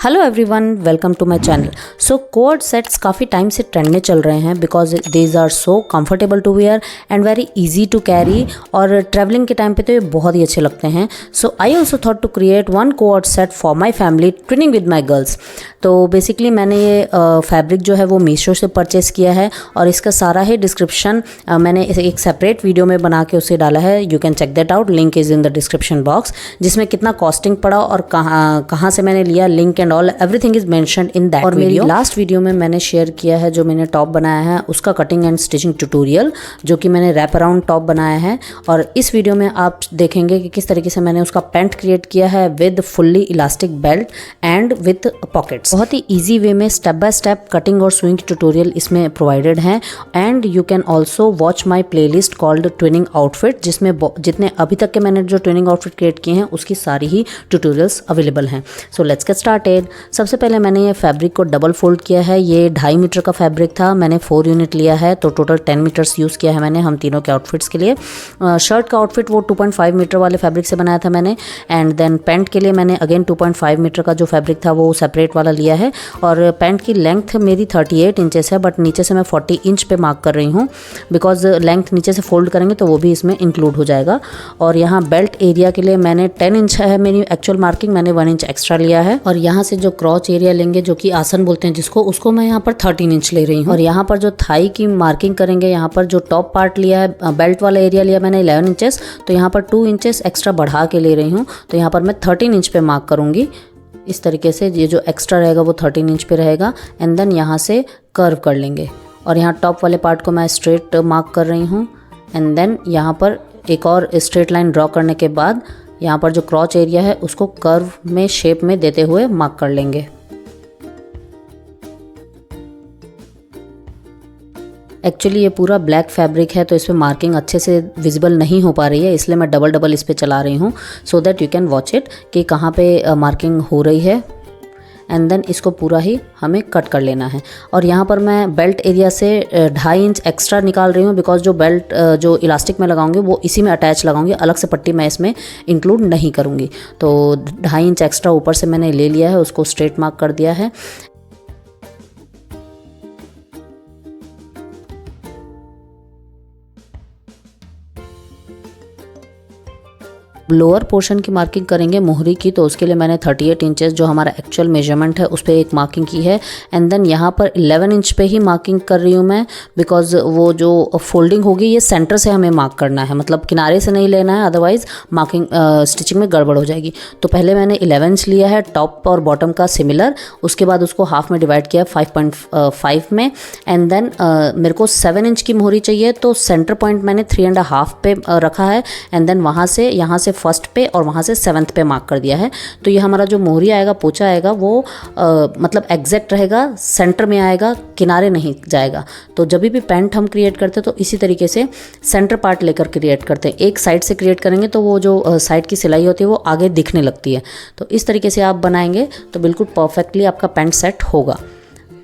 Hello everyone, welcome to my channel. So coord sets काफ़ी time से trend में चल रहे हैं because these are so comfortable to wear and very easy to carry, और travelling के टाइम पे तो ये बहुत ही अच्छे लगते हैं। So I also thought to create one coord set for my family twinning with my girls. तो बेसिकली मैंने ये फैब्रिक जो है वो मीशो से परचेज़ किया है और इसका सारा ही डिस्क्रिप्शन मैंने एक सेपरेट वीडियो में बना के उसे डाला है। You can check that out, link is in the description box, जिसमें कितना कॉस्टिंग पड़ा और कहाँ से मैंने लिया, link and all everything is mentioned in that video. मेरी लास्ट वीडियो में मैंने शेयर किया है जो मैंने टॉप बनाया है उसका कटिंग एंड स्टिचिंग ट्यूटोरियल, जो कि मैंने रैप अराउंड टॉप बनाया है। और इस वीडियो में आप देखेंगे कि किस तरीके से मैंने उसका पैंट क्रिएट किया है with fully elastic belt and with pockets. बहुत ही ईजी वे में स्टेप बाय स्टेप कटिंग और स्विंग ट्यूटोरियल इसमें प्रोवाइडेड है। And you can also watch my play list called twinning outfit, जिसमें जितने अभी तक के मैंने जो ट्विनिंग आउटफिट क्रिएट किए हैं उसकी सारी ही ट्यूटोरियल्स अवेलेबल हैं। So let's get started. सबसे पहले मैंने ये फैब्रिक को डबल फोल्ड किया है। ये 2.5 मीटर का फैब्रिक था, मैंने 4 यूनिट लिया है, तो टोटल 10 मीटर्स यूज़ किया है मैंने हम तीनों के आउटफिट्स के लिए। शर्ट का आउटफिट वो 2.5 मीटर वाले फैब्रिक से बनाया था मैंने। एंड देन पैंट के लिए मैंने अगेन 2.5 मीटर का जो फैब्रिक था वो सेपरेट वाला लिया है। और पैंट की लेंथ मेरी 38 इंचेस है, बट नीचे से मैं 40 इंच पे मार्क कर रही हूँ बिकॉज लेंथ नीचे से फोल्ड करेंगे तो वो भी इसमें इंक्लूड हो जाएगा। और यहाँ बेल्ट एरिया के लिए मैंने 10 इंच है मेरी एक्चुअल मार्किंग, मैंने 1 इंच एक्स्ट्रा लिया है। और यहाँ से जो क्रॉच एरिया लेंगे, जो कि आसन बोलते हैं जिसको, उसको मैं यहाँ पर 13 इंच ले रही हूँ। और यहाँ पर जो थाई की मार्किंग करेंगे, यहाँ पर जो टॉप पार्ट लिया है, बेल्ट वाला एरिया लिया मैंने 11 इंचेस, तो यहाँ पर 2 इंचेस एक्स्ट्रा बढ़ा के ले रही हूँ। तो यहाँ पर मैं 13 इंच पे मार्क करूँगी। इस तरीके से ये जो एक्स्ट्रा रहेगा वो 13 इंच पे रहेगा। एंड देन यहाँ से कर्व कर लेंगे और यहाँ टॉप वाले पार्ट को मैं स्ट्रेट मार्क कर रही हूँ। एंड देन यहाँ पर एक और स्ट्रेट लाइन ड्रॉ करने के बाद यहाँ पर जो क्रॉच एरिया है उसको कर्व में शेप में देते हुए मार्क कर लेंगे। एक्चुअली ये पूरा ब्लैक फैब्रिक है तो इस पर मार्किंग अच्छे से विजिबल नहीं हो पा रही है, इसलिए मैं डबल इस पर चला रही हूँ so that you can watch it कि कहाँ पे मार्किंग हो रही है। एंड देन इसको पूरा ही हमें कट कर लेना है। और यहाँ पर मैं बेल्ट एरिया से 2.5 इंच एक्स्ट्रा निकाल रही हूँ बिकॉज जो बेल्ट जो इलास्टिक में लगाऊंगी वो इसी में अटैच लगाऊंगी, अलग से पट्टी मैं इसमें इंक्लूड नहीं करूँगी। तो 2.5 इंच एक्स्ट्रा ऊपर से मैंने ले लिया है, उसको स्ट्रेट मार्क कर दिया है। लोअर पोर्शन की मार्किंग करेंगे मोहरी की, तो उसके लिए मैंने 38 इंचेस जो हमारा एक्चुअल मेजरमेंट है उस पर एक मार्किंग की है। एंड देन यहाँ पर 11 इंच पे ही मार्किंग कर रही हूँ मैं बिकॉज वो जो फोल्डिंग होगी ये सेंटर से हमें मार्क करना है, मतलब किनारे से नहीं लेना है, अदरवाइज मार्किंग स्टिचिंग में गड़बड़ हो जाएगी। तो पहले मैंने 11 इंच लिया है टॉप और बॉटम का सिमिलर, उसके बाद उसको हाफ में डिवाइड किया 5.5 में। एंड देन मेरे को 7 इंच की मोहरी चाहिए, तो सेंटर पॉइंट मैंने 3.5 पे रखा है। एंड देन वहाँ से यहाँ से फर्स्ट पे और वहाँ से 7th पे मार्क कर दिया है। तो ये हमारा जो मोहरी आएगा, पोचा आएगा, वो मतलब एग्जैक्ट रहेगा, सेंटर में आएगा, किनारे नहीं जाएगा। तो जब भी पैंट हम क्रिएट करते हैं तो इसी तरीके से सेंटर पार्ट लेकर क्रिएट करते हैं। एक साइड से क्रिएट करेंगे तो वो जो साइड की सिलाई होती है वो आगे दिखने लगती है। तो इस तरीके से आप बनाएंगे तो बिल्कुल परफेक्टली आपका पैंट सेट होगा।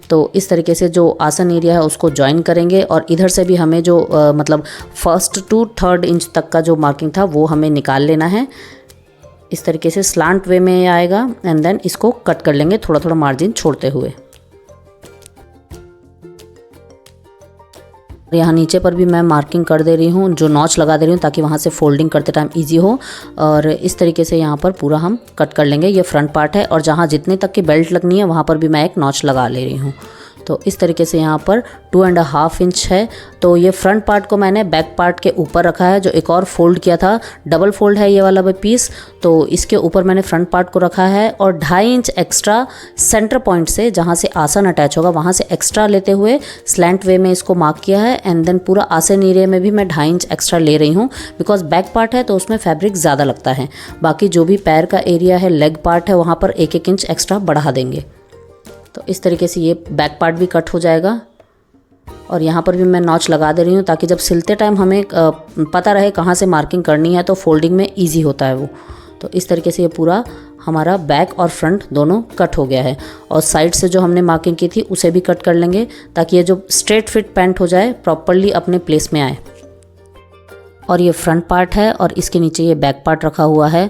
तो इस तरीके से जो आसन एरिया है उसको ज्वाइन करेंगे और इधर से भी हमें जो मतलब 1st to 3rd इंच तक का जो मार्किंग था वो हमें निकाल लेना है। इस तरीके से स्लांट वे में आएगा। एंड देन इसको कट कर लेंगे थोड़ा थोड़ा मार्जिन छोड़ते हुए। यहाँ नीचे पर भी मैं मार्किंग कर दे रही हूँ, जो नॉच लगा दे रही हूँ ताकि वहाँ से फोल्डिंग करते टाइम इजी हो। और इस तरीके से यहाँ पर पूरा हम कट कर लेंगे। ये फ्रंट पार्ट है और जहाँ जितने तक की बेल्ट लगनी है वहाँ पर भी मैं एक नॉच लगा ले रही हूँ। तो इस तरीके से यहाँ पर 2.5 इंच है। तो ये फ्रंट पार्ट को मैंने बैक पार्ट के ऊपर रखा है, जो एक और फोल्ड किया था, डबल फोल्ड है ये वाला पीस, तो इसके ऊपर मैंने फ्रंट पार्ट को रखा है। और 2.5 इंच एक्स्ट्रा सेंटर पॉइंट से जहाँ से आसन अटैच होगा वहाँ से एक्स्ट्रा लेते हुए स्लैंट वे में इसको मार्क किया है। एंड देन पूरा आसन एरिया में भी मैं 2.5 इंच एक्स्ट्रा ले रही हूँ बिकॉज बैक पार्ट है तो उसमें फैब्रिक ज़्यादा लगता है। बाकी जो भी पैर का एरिया है, लेग पार्ट है, वहाँ पर 1-1 इंच एक्स्ट्रा बढ़ा देंगे। तो इस तरीके से ये बैक पार्ट भी कट हो जाएगा। और यहाँ पर भी मैं नॉच लगा दे रही हूँ ताकि जब सिलते टाइम हमें पता रहे कहाँ से मार्किंग करनी है, तो फोल्डिंग में इजी होता है वो। तो इस तरीके से ये पूरा हमारा बैक और फ्रंट दोनों कट हो गया है। और साइड से जो हमने मार्किंग की थी उसे भी कट कर लेंगे ताकि ये जो स्ट्रेट फिट पैंट हो जाए, प्रॉपरली अपने प्लेस में आए। और ये फ्रंट पार्ट है और इसके नीचे ये बैक पार्ट रखा हुआ है।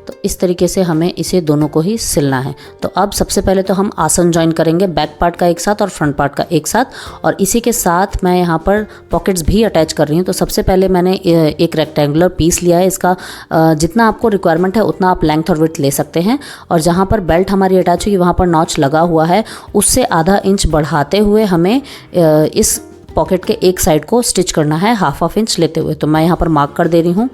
तो इस तरीके से हमें इसे दोनों को ही सिलना है। तो अब सबसे पहले तो हम आसन जॉइन करेंगे, बैक पार्ट का एक साथ और फ्रंट पार्ट का एक साथ, और इसी के साथ मैं यहाँ पर पॉकेट्स भी अटैच कर रही हूँ। तो सबसे पहले मैंने एक रेक्टेंगुलर पीस लिया है, इसका जितना आपको रिक्वायरमेंट है उतना आप लेंथ और विड्थ ले सकते हैं। और जहाँ पर बेल्ट हमारी अटैच हुई वहाँ पर नॉच लगा हुआ है, उससे आधा इंच बढ़ाते हुए हमें इस पॉकेट के एक साइड को स्टिच करना है, हाफ इंच लेते हुए। तो मैं यहाँ पर मार्क कर दे रही हूँ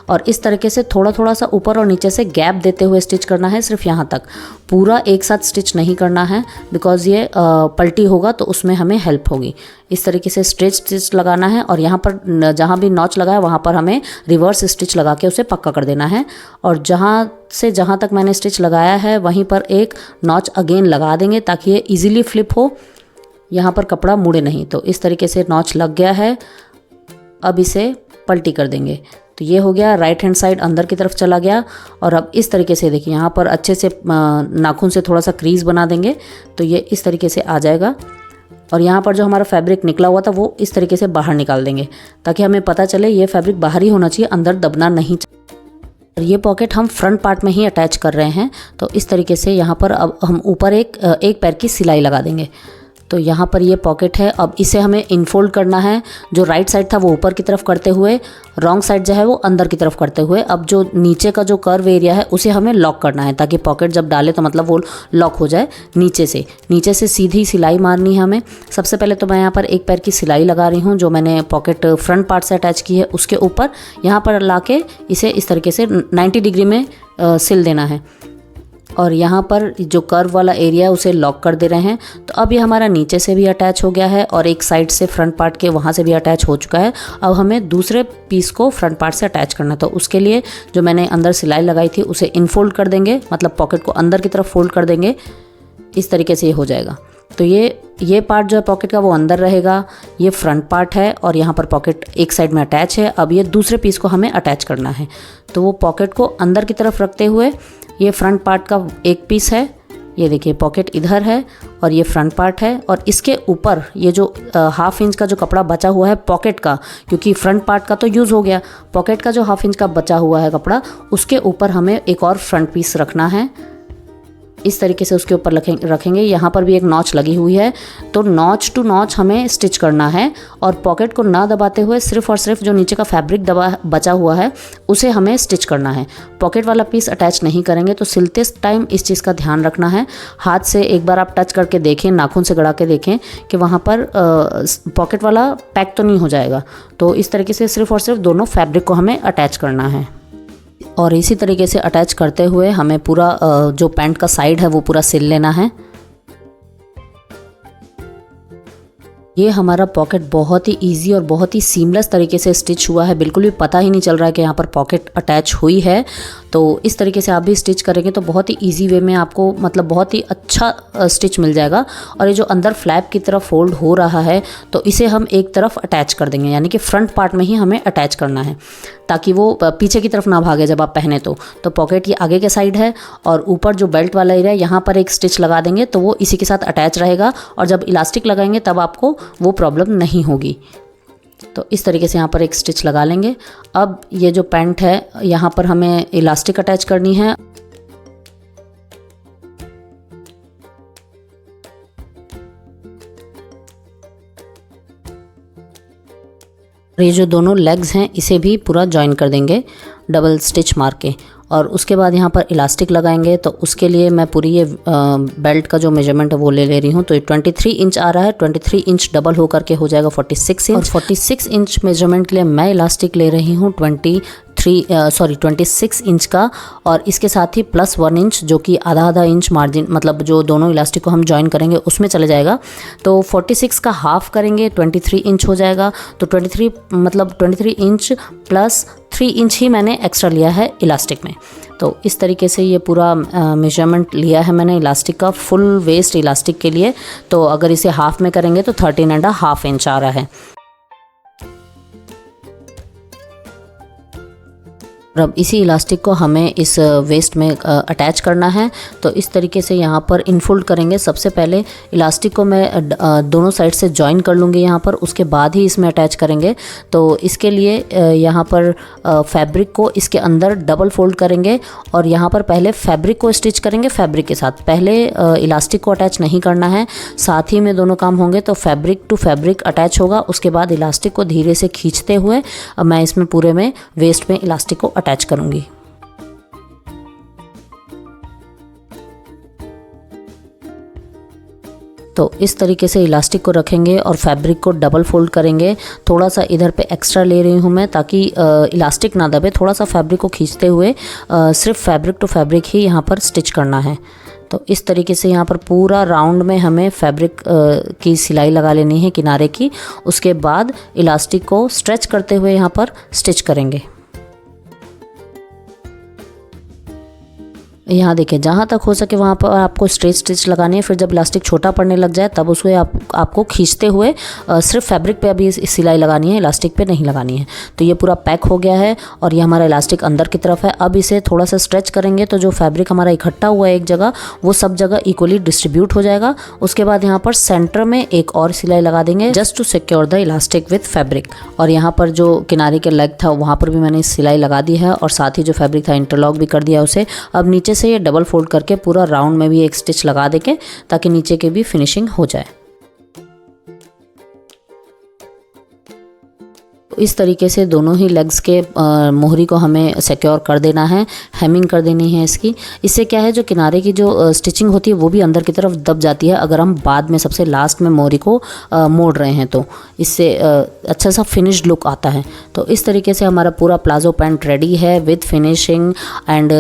और इस तरीके से थोड़ा थोड़ा सा ऊपर और नीचे से गैप देते हुए स्टिच करना है, सिर्फ यहाँ तक। पूरा एक साथ स्टिच नहीं करना है बिकॉज़ ये पलटी होगा तो उसमें हमें हेल्प होगी। इस तरीके से स्ट्रेट स्टिच लगाना है और यहाँ पर जहाँ भी नॉच लगा है वहाँ पर हमें रिवर्स स्टिच लगा के उसे पक्का कर देना है। और जहाँ से जहाँ तक मैंने स्टिच लगाया है वहीं पर एक नॉच अगेन लगा देंगे ताकि ये ईजिली फ्लिप हो, यहाँ पर कपड़ा मुड़े नहीं। तो इस तरीके से नॉच लग गया है, अब इसे पलटी कर देंगे। तो ये हो गया, राइट हैंड साइड अंदर की तरफ चला गया। और अब इस तरीके से देखिए यहाँ पर अच्छे से नाखून से थोड़ा सा क्रीज बना देंगे तो ये इस तरीके से आ जाएगा। और यहाँ पर जो हमारा फैब्रिक निकला हुआ था वो इस तरीके से बाहर निकाल देंगे ताकि हमें पता चले ये फैब्रिक बाहर ही होना चाहिए, अंदर दबना नहीं चाहिए। ये पॉकेट हम फ्रंट पार्ट में ही अटैच कर रहे हैं। तो इस तरीके से यहाँ पर अब हम ऊपर एक पैर की सिलाई लगा देंगे। तो यहाँ पर ये पॉकेट है, अब इसे हमें इनफोल्ड करना है। जो राइट साइड था वो ऊपर की तरफ करते हुए, रॉन्ग साइड जो है वो अंदर की तरफ करते हुए। अब जो नीचे का जो कर्व एरिया है उसे हमें लॉक करना है ताकि पॉकेट जब डाले तो मतलब वो लॉक हो जाए नीचे से सीधी सिलाई मारनी है हमें। सबसे पहले तो मैं यहाँ पर एक पैर की सिलाई लगा रही हूँ जो मैंने पॉकेट फ्रंट पार्ट से अटैच की है, उसके ऊपर यहाँ पर ला के इसे इस तरीके से 90 डिग्री में सिल देना है। और यहाँ पर जो कर्व वाला एरिया है उसे लॉक कर दे रहे हैं। तो अब ये हमारा नीचे से भी अटैच हो गया है और एक साइड से फ्रंट पार्ट के वहाँ से भी अटैच हो चुका है। अब हमें दूसरे पीस को फ्रंट पार्ट से अटैच करना है। तो उसके लिए जो मैंने अंदर सिलाई लगाई थी उसे इनफोल्ड कर देंगे, मतलब पॉकेट को अंदर की तरफ फोल्ड कर देंगे। इस तरीके से ये हो जाएगा। तो ये पार्ट जो है पॉकेट का वो अंदर रहेगा, ये फ्रंट पार्ट है और यहाँ पर पॉकेट एक साइड में अटैच है। अब ये दूसरे पीस को हमें अटैच करना है। तो वो पॉकेट को अंदर की तरफ रखते हुए ये फ्रंट पार्ट का एक पीस है, ये देखिए पॉकेट इधर है और ये फ्रंट पार्ट है। और इसके ऊपर ये जो हाफ इंच का जो कपड़ा बचा हुआ है पॉकेट का, क्योंकि फ्रंट पार्ट का तो यूज़ हो गया, पॉकेट का जो हाफ इंच का बचा हुआ है कपड़ा उसके ऊपर हमें एक और फ्रंट पीस रखना है। इस तरीके से उसके ऊपर रखेंगे। यहाँ पर भी एक नॉच लगी हुई है, तो नॉच टू नॉच हमें स्टिच करना है और पॉकेट को ना दबाते हुए सिर्फ और सिर्फ जो नीचे का फैब्रिक बचा हुआ है उसे हमें स्टिच करना है। पॉकेट वाला पीस अटैच नहीं करेंगे। तो सिलते टाइम इस चीज़ का ध्यान रखना है। हाथ से एक बार आप टच करके देखें, नाखून से गड़ा के देखें कि वहाँ पर पॉकेट वाला पैक तो नहीं हो जाएगा। तो इस तरीके से सिर्फ और सिर्फ दोनों फैब्रिक को हमें अटैच करना है। और इसी तरीके से अटैच करते हुए हमें पूरा जो पैंट का साइड है वो पूरा सिल लेना है। ये हमारा पॉकेट बहुत ही इजी और बहुत ही सीमलेस तरीके से स्टिच हुआ है, बिल्कुल भी पता ही नहीं चल रहा है कि यहाँ पर पॉकेट अटैच हुई है। तो इस तरीके से आप भी स्टिच करेंगे तो बहुत ही इजी वे में आपको मतलब बहुत ही अच्छा स्टिच मिल जाएगा। और ये जो अंदर फ्लैप की तरफ फोल्ड हो रहा है तो इसे हम एक तरफ अटैच कर देंगे, यानी कि फ्रंट पार्ट में ही हमें अटैच करना है ताकि वो पीछे की तरफ ना भागे जब आप पहने। तो पॉकेट ये आगे के साइड है और ऊपर जो बेल्ट वाला एरिया है यहाँ पर एक स्टिच लगा देंगे तो वो इसी के साथ अटैच रहेगा और जब इलास्टिक लगाएंगे तब आपको वो प्रॉब्लम नहीं होगी। तो इस तरीके से यहाँ पर एक स्टिच लगा लेंगे। अब ये जो पैंट है यहाँ पर हमें इलास्टिक अटैच करनी है। ये जो दोनों लेग्स हैं इसे भी पूरा जॉइन कर देंगे डबल स्टिच मार के। और उसके बाद यहाँ पर इलास्टिक लगाएंगे। तो उसके लिए मैं पूरी ये बेल्ट का जो मेजरमेंट है वो ले रही हूँ। तो ये 23 इंच आ रहा है, 23 इंच डबल हो करके हो जाएगा 46 इंच। और 46 इंच मेजरमेंट के लिए मैं इलास्टिक ले रही हूँ 26 इंच का, और इसके साथ ही +1 इंच जो कि आधा इंच मार्जिन, मतलब जो दोनों इलास्टिक को हम जॉइन करेंगे उसमें चले जाएगा। तो 46 का हाफ करेंगे 23 इंच हो जाएगा। तो 23 इंच + 3 इंच ही मैंने एक्स्ट्रा लिया है इलास्टिक में। तो इस तरीके से ये पूरा मेजरमेंट लिया है मैंने इलास्टिक का, फुल वेस्ट इलास्टिक के लिए। तो अगर इसे हाफ में करेंगे तो 13.5 इंच आ रहा है। अब इसी इलास्टिक को हमें इस वेस्ट में अटैच करना है। तो इस तरीके से यहाँ पर इनफोल्ड करेंगे। सबसे पहले इलास्टिक को मैं दोनों साइड से जॉइन कर लूँगी यहाँ पर, उसके बाद ही इसमें अटैच करेंगे। तो इसके लिए यहाँ पर फैब्रिक को इसके अंदर डबल फोल्ड करेंगे और यहाँ पर पहले फैब्रिक को स्टिच करेंगे फैब्रिक के साथ। पहले इलास्टिक को अटैच नहीं करना है, साथ ही में दोनों काम होंगे। तो फैब्रिक टू फैब्रिक अटैच होगा, उसके बाद इलास्टिक को धीरे से खींचते हुए अब मैं इसमें पूरे में वेस्ट में इलास्टिक को अटैच करूँगी। तो इस तरीके से इलास्टिक को रखेंगे और फैब्रिक को डबल फोल्ड करेंगे। थोड़ा सा इधर पे एक्स्ट्रा ले रही हूँ मैं ताकि इलास्टिक ना दबे। थोड़ा सा फैब्रिक को खींचते हुए सिर्फ फैब्रिक टू फैब्रिक ही यहाँ पर स्टिच करना है। तो इस तरीके से यहाँ पर पूरा राउंड में हमें फैब्रिक की सिलाई लगा लेनी है किनारे की। उसके बाद इलास्टिक को स्ट्रेच करते हुए यहाँ पर स्टिच करेंगे। यहाँ देखिए, जहाँ तक हो सके वहाँ पर आपको स्ट्रेट स्टिच लगानी है। फिर जब इलास्टिक छोटा पड़ने लग जाए तब उसको आपको खींचते हुए सिर्फ फैब्रिक पे अभी सिलाई लगानी है, इलास्टिक पे नहीं लगानी है। तो ये पूरा पैक हो गया है और ये हमारा इलास्टिक अंदर की तरफ है। अब इसे थोड़ा सा स्ट्रेच करेंगे तो जो फैब्रिक हमारा इकट्ठा हुआ है एक जगह, वो सब जगह इक्वली डिस्ट्रीब्यूट हो जाएगा। उसके बाद यहाँ पर सेंटर में एक और सिलाई लगा देंगे just to secure the elastic with fabric. और यहाँ पर जो किनारे के लेग था वहाँ पर भी मैंने सिलाई लगा दी है और साथ ही जो फैब्रिक था इंटरलॉक भी कर दिया उसे। अब नीचे से ये डबल फोल्ड करके पूरा राउंड में भी एक स्टिच लगा देंगे ताकि नीचे के भी फिनिशिंग हो जाए। इस तरीके से दोनों ही लेग्स के मोहरी को हमें सिक्योर कर देना है, हेमिंग कर देनी है इसकी। इससे क्या है, जो किनारे की जो स्टिचिंग होती है वो भी अंदर की तरफ दब जाती है अगर हम बाद में सबसे लास्ट में मोहरी को मोड़ रहे हैं, तो इससे अच्छा सा फिनिश्ड लुक आता है। तो इस तरीके से हमारा पूरा प्लाजो पैंट रेडी है विद फिनिशिंग एंड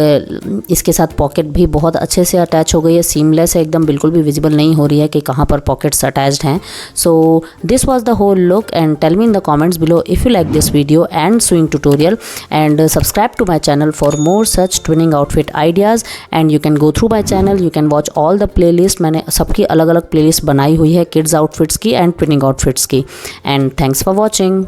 इसके साथ पॉकेट भी बहुत अच्छे से अटैच हो गई है, सीमलेस है एकदम, बिल्कुल भी विजिबल नहीं हो रही है कि कहाँ पर पॉकेट्स अटैच्ड हैं। So this was the whole look and tell me in the comments below if you like this video and sewing tutorial, and subscribe to my channel for more such twinning outfit ideas। and you can go through my channel, you can watch all the playlist। मैंने सबकी अलग अलग playlist बनाई हुई है kids outfits की and twinning outfits की। and thanks for watching।